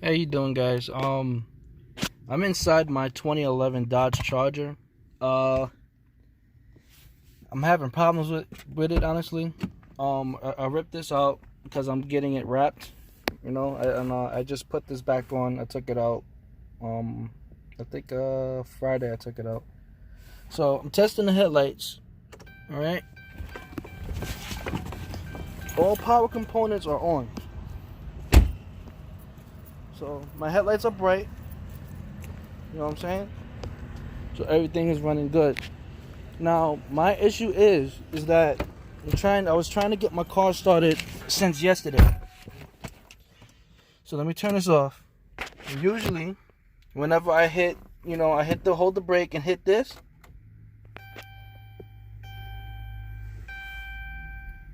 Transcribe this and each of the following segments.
How you doing, guys? I'm inside my 2011 Dodge Charger. I'm having problems with it, honestly. I ripped this out because I'm getting it wrapped. I just put this back on. I took it out. I think Friday I took it out. So I'm testing the headlights. All right. All power components are on. So my headlights are bright. You know what I'm saying? So everything is running good. Now my issue is that I was trying to get my car started since yesterday. So let me turn this off. Usually, whenever I hit, hold the brake and hit this,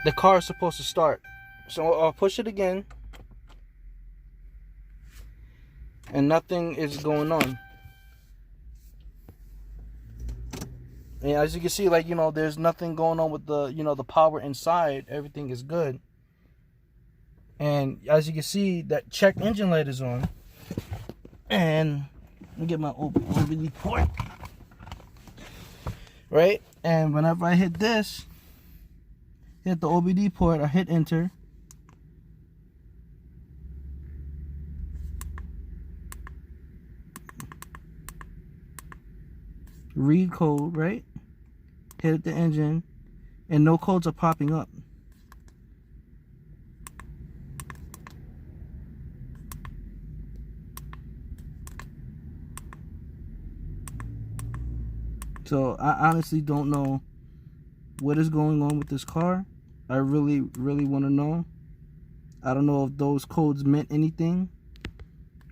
the car is supposed to start. So I'll push it again, and nothing is going on. And as you can see, there's nothing going on with the power inside. Everything is good. And as you can see, that check engine light is on. And let me get my OBD port. Right? And whenever I hit this, hit the OBD port, I hit enter. Read code, right? Hit the engine, and no codes are popping up. So I honestly don't know what is going on with this car. I really want to know. I don't know if those codes meant anything,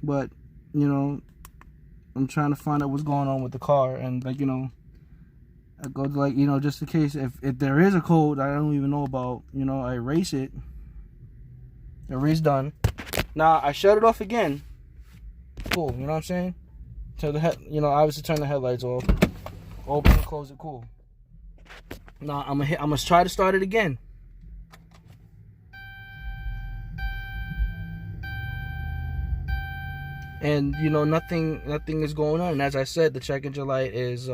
but I'm trying to find out what's going on with the car. And I go to just in case if there is a code I don't even know about, I erase it. Erase done. Now I shut it off again. Cool, you know what I'm saying? Turn the obviously turn the headlights off. Open and close it, cool. Now I'm gonna try to start it again. And nothing is going on. And as I said, the check engine light is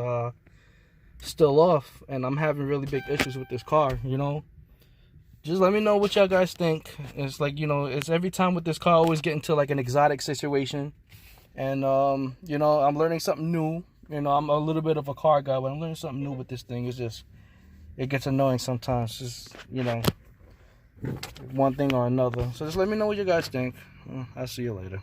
still off, and I'm having really big issues with this car. Just let me know what y'all guys think. It's it's every time with this car I always get into an exotic situation. And I'm learning something new. I'm a little bit of a car guy, but I'm learning something new with this thing. It gets annoying sometimes. Just one thing or another. So just let me know what you guys think. I'll see you later.